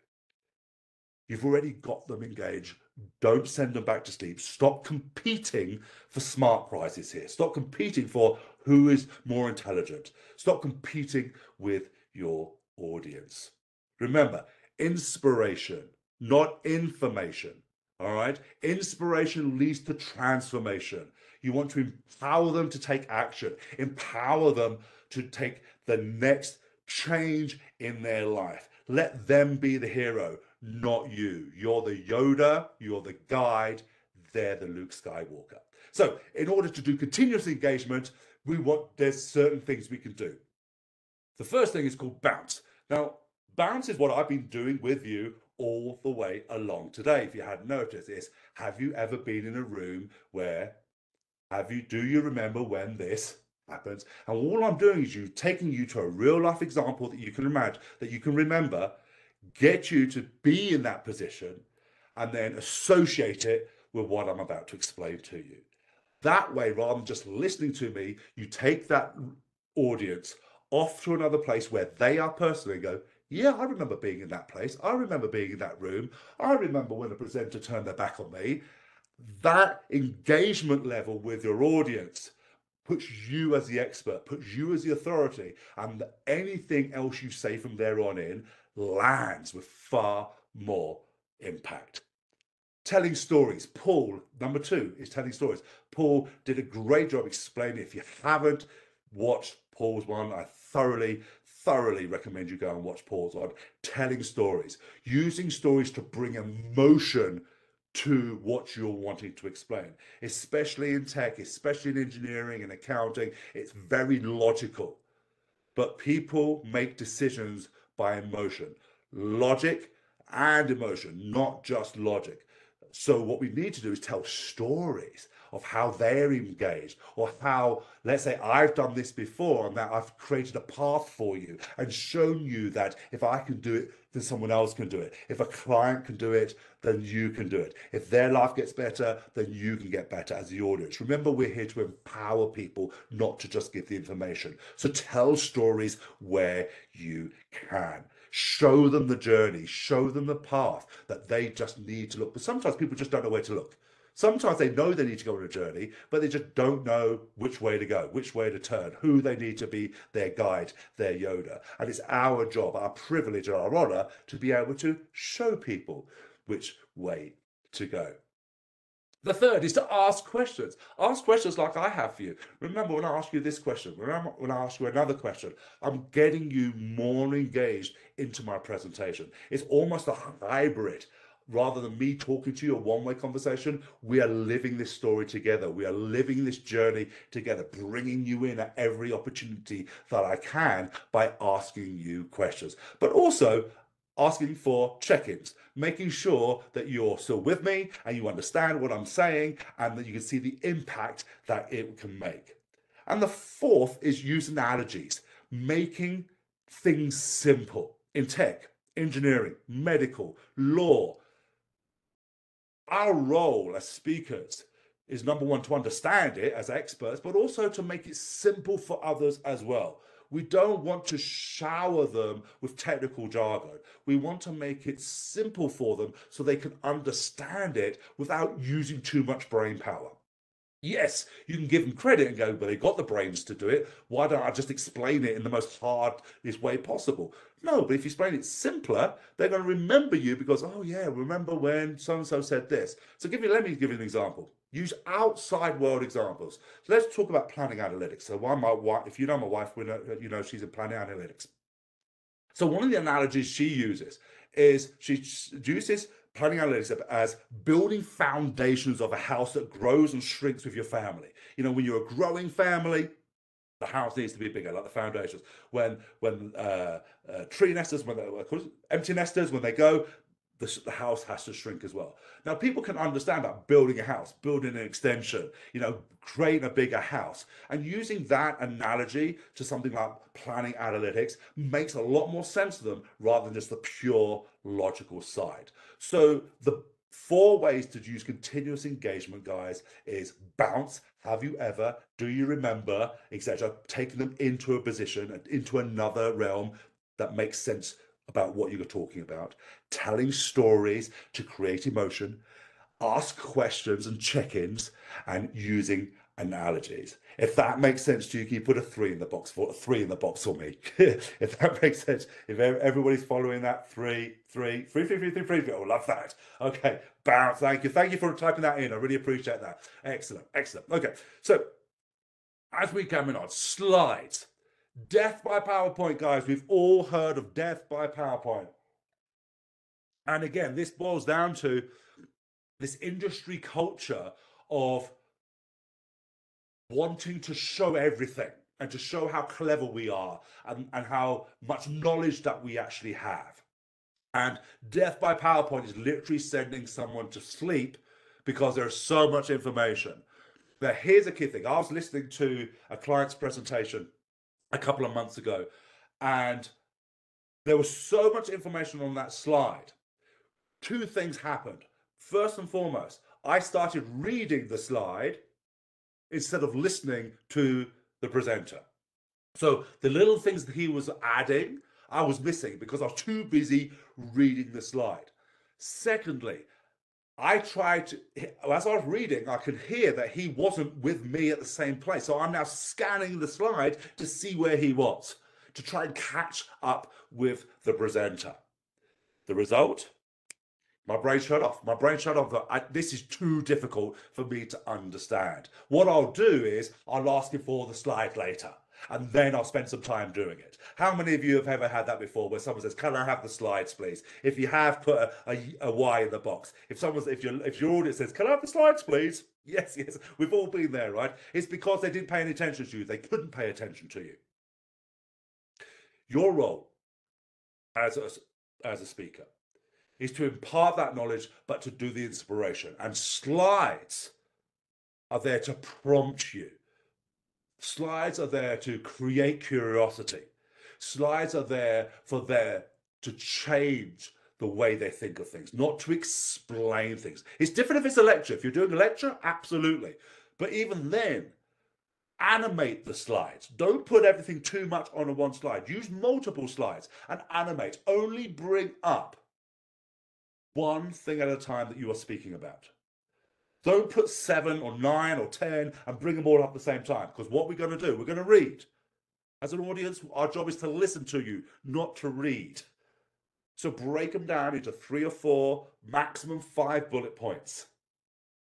You've already got them engaged. Don't send them back to sleep. Stop competing for smart prizes here. Stop competing for who is more intelligent. Stop competing with your audience. Remember, inspiration, not information. All right? Inspiration leads to transformation. You want to empower them to take action, empower them to take the next change in their life. Let them be the hero, not you. You're the Yoda, you're the guide, they're the Luke Skywalker. So in order to do continuous engagement, there's certain things we can do. The first thing is called bounce. Now, bounce is what I've been doing with you all the way along today. If you hadn't noticed this, have you ever been in a room where, do you remember when this happens? And all I'm doing is taking you to a real life example that you can imagine, that you can remember, get you to be in that position, and then associate it with what I'm about to explain to you. That way, rather than just listening to me, you take that audience off to another place where they are personally go, yeah, I remember being in that place. I remember being in that room. I remember when a presenter turned their back on me. That engagement level with your audience puts you as the expert, puts you as the authority, and anything else you say from there on in lands with far more impact. Telling stories. Paul, number 2, is telling stories. Paul did a great job explaining. If you haven't watched Paul's one, I thoroughly recommend you go and watch Paul's one. Telling stories. Using stories to bring emotion to what you're wanting to explain. Especially in tech, especially in engineering and accounting, it's very logical. But people make decisions by emotion. Logic and emotion, not just logic. So what we need to do is tell stories of how they're engaged, or how, let's say, I've done this before and that I've created a path for you and shown you that if I can do it, then someone else can do it. If a client can do it, then you can do it. If their life gets better, then you can get better as the audience. Remember, we're here to empower people, not to just give the information. So tell stories where you can. Show them the journey, show them the path that they just need to look. But sometimes people just don't know where to look. Sometimes they know they need to go on a journey, but they just don't know which way to go, which way to turn, who they need to be their guide, their Yoda. And it's our job, our privilege, and our honor to be able to show people which way to go. The third is to ask questions. Ask questions like I have for you. Remember, when I ask you this question, remember when I ask you another question, I'm getting you more engaged into my presentation. It's almost a hybrid. Rather than me talking to you, a one-way conversation, we are living this story together. We are living this journey together, bringing you in at every opportunity that I can by asking you questions, but also asking for check-ins, making sure that you're still with me and you understand what I'm saying and that you can see the impact that it can make. And the fourth is use analogies, making things simple in tech, engineering, medical, law. Our role as speakers is, number one, to understand it as experts, but also to make it simple for others as well. We don't want to shower them with technical jargon. We want to make it simple for them so they can understand it without using too much brain power. Yes, you can give them credit and go, well, they got the brains to do it. Why don't I just explain it in the most hardest way possible? No, but if you explain it simpler, they're going to remember you because, oh yeah, remember when so-and-so said this. So let me give you an example. Use outside world examples. So let's talk about planning analytics. So if you know my wife, you know she's in planning analytics. So one of the analogies she uses is she uses planning analytics as building foundations of a house that grows and shrinks with your family. You know, when you're a growing family, the house needs to be bigger, like the foundations. When tree nesters, empty nesters, when they go, the house has to shrink as well. Now, people can understand that building a house, building an extension, you know, creating a bigger house, and using that analogy to something like planning analytics makes a lot more sense to them rather than just the pure logical side. So the 4 ways to use continuous engagement, guys, is bounce, have you ever, do you remember, etc. Taking them into a position, into another realm that makes sense about what you're talking about, telling stories to create emotion, ask questions and check-ins, and using analogies. If that makes sense to you, can you put a 3 in the box for me? If that makes sense, if everybody's following that, 3. Oh, love that. Okay, bounce. Thank you for typing that in. I really appreciate that. Excellent. Okay, so as we coming on, slides. Death by PowerPoint, guys. We've all heard of death by PowerPoint. And again, this boils down to this industry culture of wanting to show everything and to show how clever we are and how much knowledge that we actually have. And death by PowerPoint is literally sending someone to sleep because there's so much information. Now, here's a key thing. I was listening to a client's presentation a couple of months ago, and there was so much information on that slide. 2 things happened. First and foremost, I started reading the slide instead of listening to the presenter. So the little things that he was adding, I was missing because I was too busy reading the slide. Secondly, as I was reading, I could hear that he wasn't with me at the same place. So I'm now scanning the slide to see where he was, to try and catch up with the presenter. The result? My brain shut off. This is too difficult for me to understand. What I'll do is I'll ask him for the slide later, and then I'll spend some time doing it. How many of you have ever had that before, where someone says, "Can I have the slides, please?" If you have, put a Y in the box. If your audience says, "Can I have the slides, please?" Yes, we've all been there, right? It's because they didn't pay any attention to you. They couldn't pay attention to you. Your role as a speaker is to impart that knowledge, but to do the inspiration. And slides are there to prompt you. Slides are there to create curiosity. Slides are there to change the way they think of things, not to explain things. It's different if it's a lecture. If you're doing a lecture, absolutely. But even then, animate the slides. Don't put everything too much on one slide. Use multiple slides and animate. Only bring up one thing at a time that you are speaking about. Don't put 7 or 9 or 10 and bring them all up at the same time, because what we're going to do, we're going to read. As an audience, our job is to listen to you, not to read. So break them down into 3 or 4, maximum 5 bullet points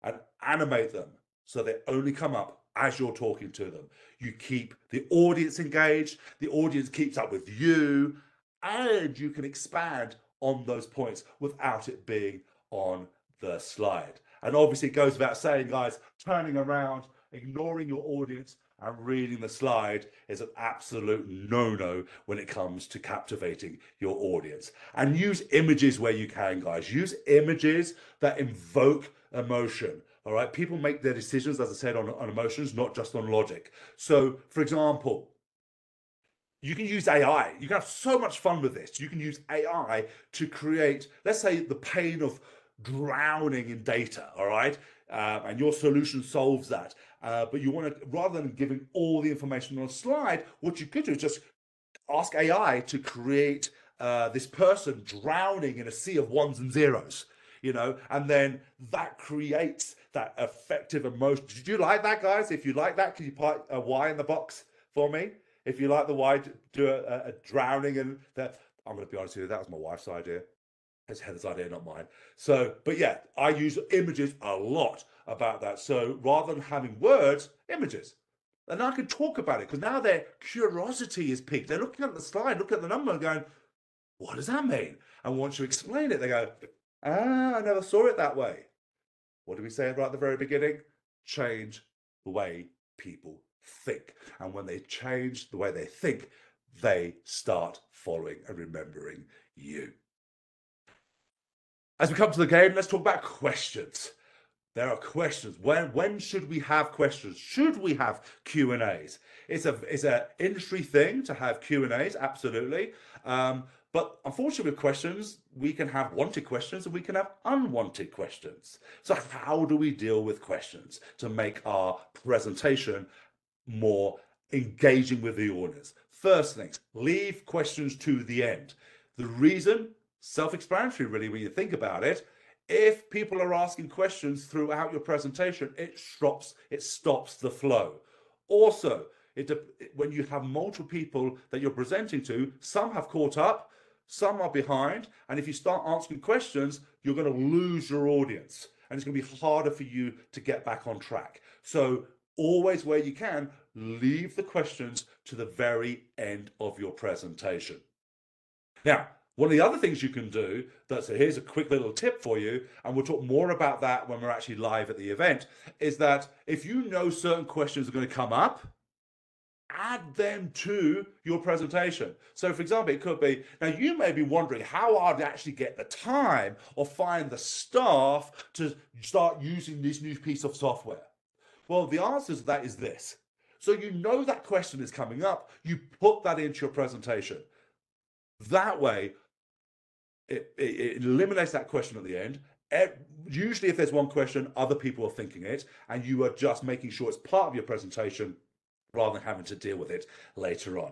and animate them so they only come up as you're talking to them. You keep the audience engaged, the audience keeps up with you, and you can expand on those points without it being on the slide. And obviously it goes without saying, guys, turning around, ignoring your audience and reading the slide is an absolute no-no when it comes to captivating your audience. And use images where you can, guys. Use images that invoke emotion. All right, people make their decisions, as I said, on emotions, not just on logic. So, for example, you can use AI. You can have so much fun with this. You can use AI to create, let's say, the pain of drowning in data, all right? And your solution solves that. But you want to, rather than giving all the information on a slide, what you could do is just ask AI to create this person drowning in a sea of ones and zeros, you know, and then that creates that effective emotion. Did you like that, guys? If you like that, can you put a Y in the box for me? If you like the Y, do a drowning. And that, I'm going to be honest with you, that was my wife's idea. It's Heather's idea, not mine. So, but yeah, I use images a lot about that. So rather than having words, images. And I can talk about it because now their curiosity is piqued. They're looking at the slide, looking at the number and going, what does that mean? And once you explain it, they go, I never saw it that way. What did we say right at the very beginning? Change the way people think. And when they change the way they think, they start following and remembering you. As we come to the game, let's talk about questions. There are questions. When should we have questions? Should we have Q&As? It's an industry thing to have Q&As, absolutely. But unfortunately with questions, we can have wanted questions and we can have unwanted questions. So how do we deal with questions to make our presentation more engaging with the audience? First things, leave questions to the end. The reason, self-explanatory really when you think about it. If people are asking questions throughout your presentation, it stops the flow. Also, when you have multiple people that you're presenting to, some have caught up, some are behind, and if you start asking questions, you're going to lose your audience, and it's going to be harder for you to get back on track. So always, where you can, leave the questions to the very end of your presentation. Now, one of the other things you can do, here's a quick little tip for you, and we'll talk more about that when we're actually live at the event, is that if you know certain questions are going to come up, add them to your presentation. So for example, it could be, now you may be wondering how I'd actually get the time or find the staff to start using this new piece of software. Well, the answer to that is this. So you know that question is coming up, you put that into your presentation. That way, it eliminates that question at the end. Usually if there's one question, other people are thinking it, and you are just making sure it's part of your presentation rather than having to deal with it later on.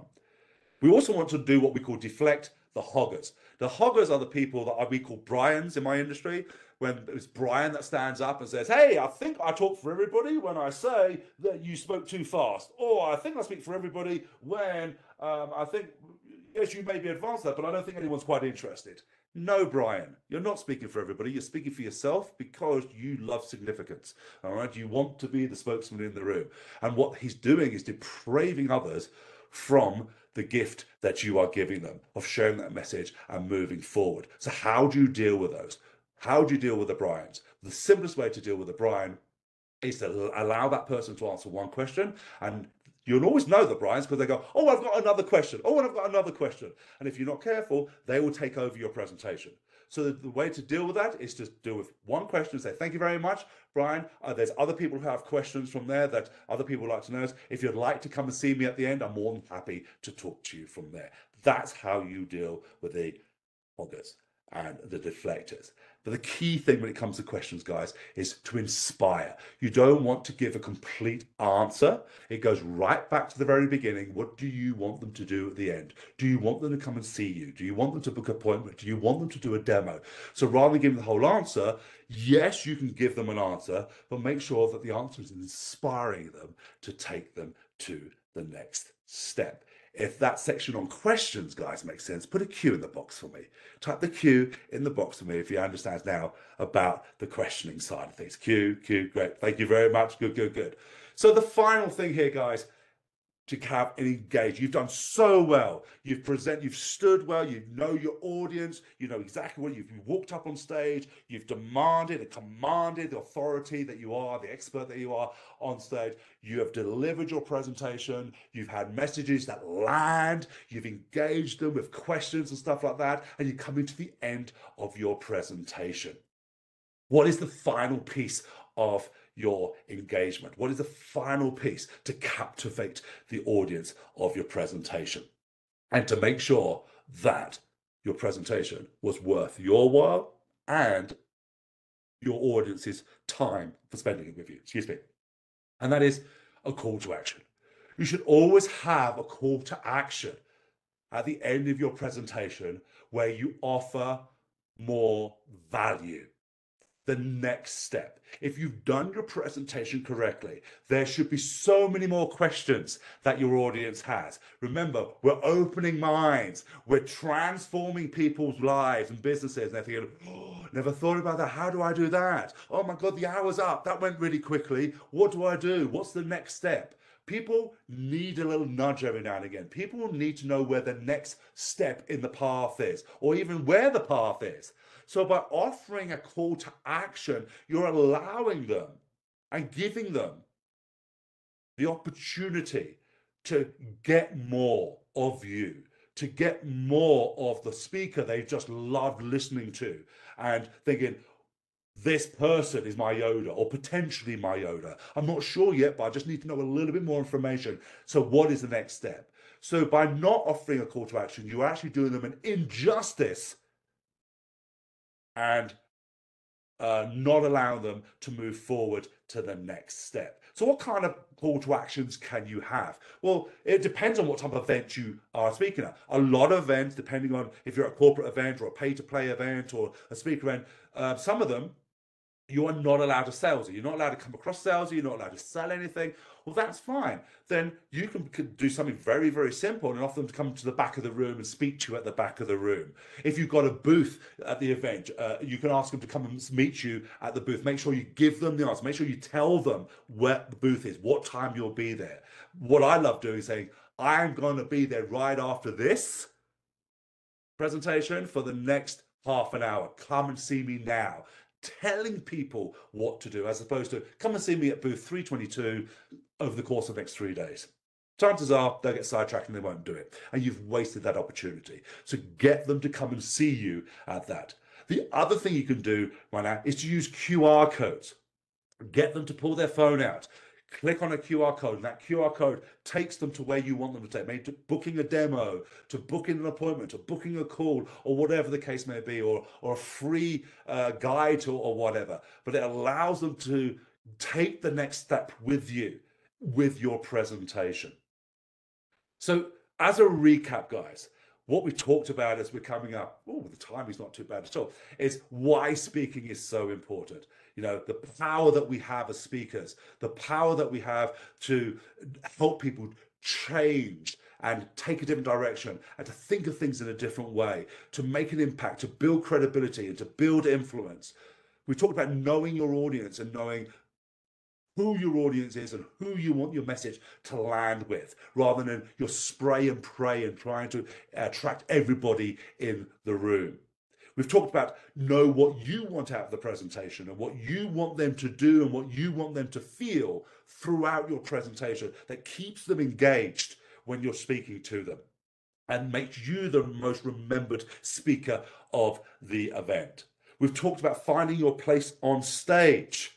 We also want to do what we call deflect the hoggers. The hoggers are the people that we call Brians in my industry. When it's Brian that stands up and says, hey, I think I talk for everybody when I say that you spoke too fast. Or I think I speak for everybody when I think, yes, you may be advanced that, but I don't think anyone's quite interested. No, Brian, you're not speaking for everybody. You're speaking for yourself because you love significance. All right. You want to be the spokesman in the room. And what he's doing is depraving others from the gift that you are giving them of sharing that message and moving forward. So how do you deal with those? How do you deal with the Brians? The simplest way to deal with a Brian is to allow that person to answer one question and You'll always know the Brians because they go, oh, I've got another question. Oh, and I've got another question. And if you're not careful, they will take over your presentation. So the way to deal with that is to deal with one question and say, thank you very much, Brian. There's other people who have questions from there that other people like to know. If you'd like to come and see me at the end, I'm more than happy to talk to you from there. That's how you deal with the hoggers and the deflectors. But the key thing when it comes to questions, guys, is to inspire. You don't want to give a complete answer. It goes right back to the very beginning. What do you want them to do at the end? Do you want them to come and see you? Do you want them to book an appointment? Do you want them to do a demo? So rather than giving the whole answer, yes, you can give them an answer, but make sure that the answer is inspiring them to take them to the next step. If that section on questions, guys, makes sense, put a Q in the box for me. Type the Q in the box for me if you understand now about the questioning side of things. Q, great. Thank you very much. Good. So the final thing here, guys, to have and engage. You've done so well. You've stood well. You know your audience. You know exactly what you've walked up on stage. You've demanded and commanded the authority that you are, the expert that you are on stage. You have delivered your presentation. You've had messages that land. You've engaged them with questions and stuff like that. And you're coming to the end of your presentation. What is the final piece of your engagement? What is the final piece to captivate the audience of your presentation and to make sure that your presentation was worth your while and your audience's time for spending it with you? Excuse me. And that is a call to action. You should always have a call to action at the end of your presentation where you offer more value. The next step. If you've done your presentation correctly, there should be so many more questions that your audience has. Remember, we're opening minds. We're transforming people's lives and businesses. And they're thinking, oh, never thought about that. How do I do that? Oh my God, the hour's up. That went really quickly. What do I do? What's the next step? People need a little nudge every now and again. People need to know where the next step in the path is, or even where the path is. So by offering a call to action, you're allowing them and giving them the opportunity to get more of you, to get more of the speaker they just loved listening to, and thinking, this person is my Yoda, or potentially my Yoda. I'm not sure yet, but I just need to know a little bit more information. So what is the next step? So by not offering a call to action, you're actually doing them an injustice and not allowing them to move forward to the next step. So what kind of call to actions can you have? Well, it depends on what type of event you are speaking at. A lot of events, depending on if you're at a corporate event or a pay-to-play event or a speaker event, some of them, you are not allowed to sales. You're not allowed to come across sales. You're not allowed to sell anything. Well, that's fine. Then you can do something very, very simple and offer them to come to the back of the room and speak to you at the back of the room. If you've got a booth at the event, you can ask them to come and meet you at the booth. Make sure you give them the answer. Make sure you tell them where the booth is, what time you'll be there. What I love doing is saying, I'm going to be there right after this presentation for the next half an hour. Come and see me now. Telling people what to do as opposed to come and see me at booth 322 over the course of the next 3 days. Chances are they'll get sidetracked and they won't do it. And you've wasted that opportunity. So get them to come and see you at that. The other thing you can do right now is to use QR codes. Get them to pull their phone out. Click on a QR code, and that QR code takes them to where you want them to take, maybe to booking a demo, to booking an appointment, to booking a call, or whatever the case may be, or a free guide or whatever. But it allows them to take the next step with you, with your presentation. So as a recap, guys, what we talked about as we're coming up, the time is not too bad at all, is why speaking is so important. You know, the power that we have as speakers, the power that we have to help people change and take a different direction and to think of things in a different way, to make an impact, to build credibility and to build influence. We talked about knowing your audience and knowing who your audience is and who you want your message to land with, rather than your spray and pray and trying to attract everybody in the room. We've talked about know what you want out of the presentation and what you want them to do and what you want them to feel throughout your presentation that keeps them engaged when you're speaking to them and makes you the most remembered speaker of the event. We've talked about finding your place on stage,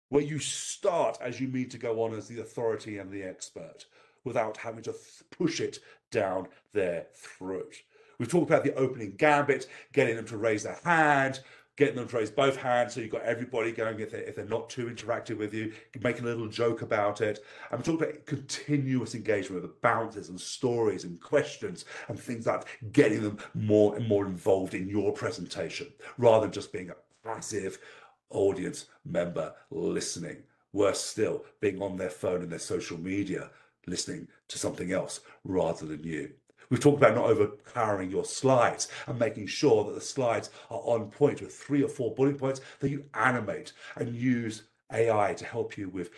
where you start as you mean to go on as the authority and the expert without having to push it down their throat. We've talked about the opening gambit, getting them to raise their hand, getting them to raise both hands so you've got everybody going if they're not too interactive with you, making a little joke about it. And we talked about continuous engagement with the bounces and stories and questions and things like getting them more and more involved in your presentation rather than just being a passive audience member listening. Worse still, being on their phone and their social media, listening to something else rather than you. We've talked about not overpowering your slides and making sure that the slides are on point with 3 or 4 bullet points that you animate and use AI to help you with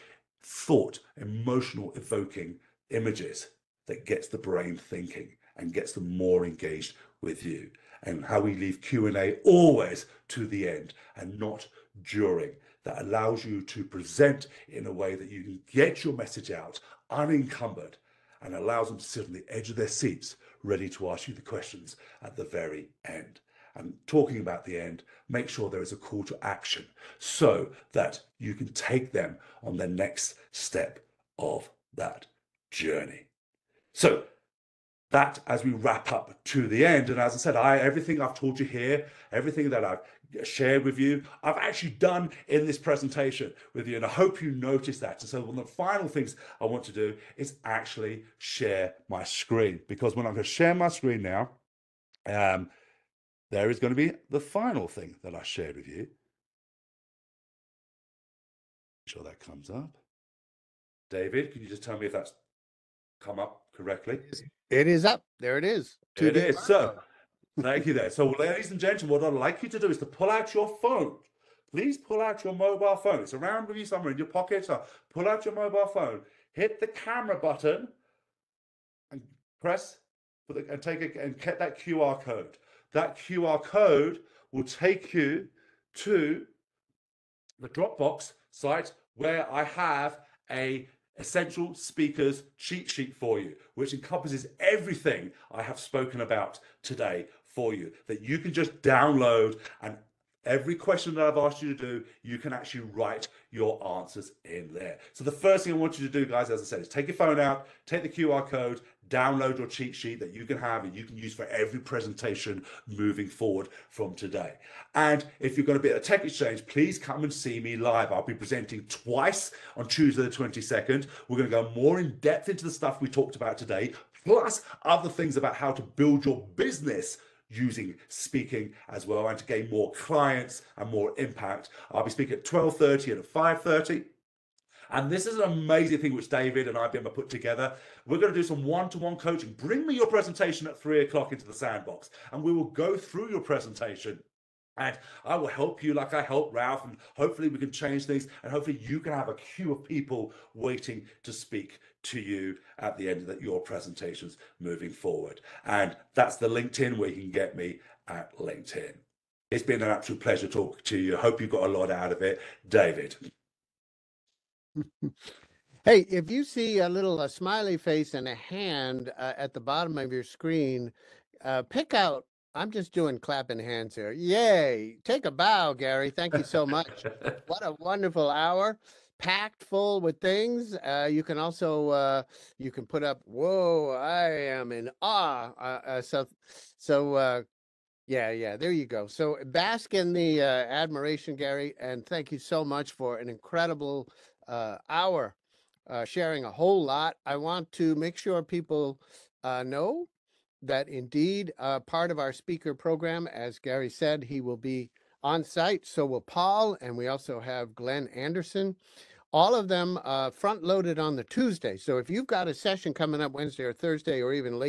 thought, emotional evoking images that gets the brain thinking and gets them more engaged with you. And how we leave Q&A always to the end and not during. That allows you to present in a way that you can get your message out unencumbered and allows them to sit on the edge of their seats ready to ask you the questions at the very end. And talking about the end, make sure there is a call to action so that you can take them on the next step of that journey. So that as we wrap up to the end, and as I said, everything I've taught you here, everything that I've shared with you, I've actually done in this presentation with you, and I hope you notice that. And so one of the final things I want to do is actually share my screen, because when I'm going to share my screen now, there is going to be the final thing that I shared with you. Make sure that comes up. David, can you just tell me if that's come up correctly? It is up. There it is. It is. So, thank you there. So, ladies and gentlemen, what I'd like you to do is to pull out your phone. Please pull out your mobile phone. It's around with you somewhere in your pocket. So, pull out your mobile phone, hit the camera button, and press and get that QR code. That QR code will take you to the Dropbox site where I have a essential speakers cheat sheet for you, which encompasses everything I have spoken about today for you, that you can just download, and every question that I've asked you to do, you can actually write your answers in there. So the first thing I want you to do, guys, as I said, is take your phone out, take the QR code, download your cheat sheet that you can have and you can use for every presentation moving forward from today. And if you're going to be at the TechXchange, please come and see me live. I'll be presenting twice on Tuesday the 22nd. We're going to go more in depth into the stuff we talked about today, plus other things about how to build your business using speaking as well, and to gain more clients and more impact. I'll be speaking at 12:30 and at 5:30. And this is an amazing thing which David and IBM have put together. We're going to do some one-to-one coaching. Bring me your presentation at 3 o'clock into the sandbox, and we will go through your presentation. And I will help you like I helped Ralph, and hopefully we can change things, and hopefully you can have a queue of people waiting to speak to you at the end of your presentations moving forward. And that's the LinkedIn where you can get me at LinkedIn. It's been an absolute pleasure talking to you. I hope you got a lot out of it. David. Hey, if you see a little smiley face and a hand at the bottom of your screen, pick out, I'm just doing clapping hands here. Yay. Take a bow, Gary. Thank you so much. What a wonderful hour. Packed full with things. You can also, you can put up, whoa, I am in awe. Yeah, there you go. So bask in the admiration, Gary, and thank you so much for an incredible hour, sharing a whole lot. I want to make sure people know that indeed part of our speaker program, as Gary said, he will be on site. So will Paul, and we also have Glenn Anderson. All of them front loaded on the Tuesday. So if you've got a session coming up Wednesday or Thursday, or even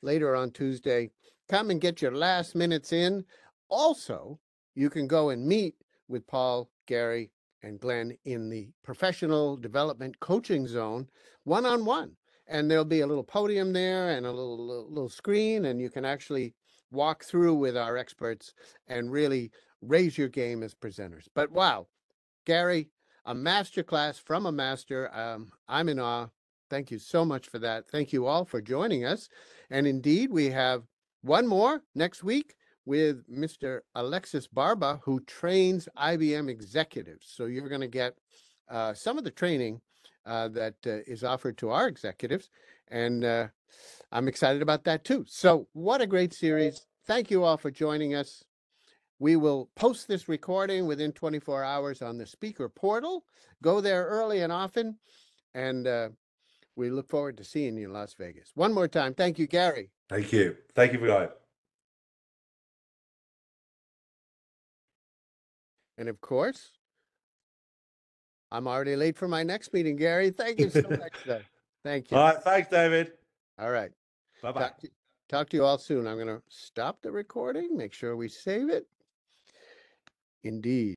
later on Tuesday, come and get your last minutes in. Also, you can go and meet with Paul, Gary, and Glenn in the professional development coaching zone one-on-one. and there'll be a little podium there and a little screen, and you can actually walk through with our experts and really raise your game as presenters. But wow, Gary, a master class from a master. I'm in awe. Thank you so much for that. Thank you all for joining us. And indeed, we have one more next week with Mr. Alexis Barba, who trains IBM executives. So you're going to get some of the training that is offered to our executives. And I'm excited about that too. So what a great series. Thank you all for joining us. We will post this recording within 24 hours on the speaker portal. Go there early and often, and we look forward to seeing you in Las Vegas. One more time, thank you, Gary. Thank you. Thank you for going. And of course, I'm already late for my next meeting, Gary. Thank you so much, though. Thank you. All right. Thanks, David. All right. Bye-bye. Talk to you all soon. I'm going to stop the recording, make sure we save it. Indeed.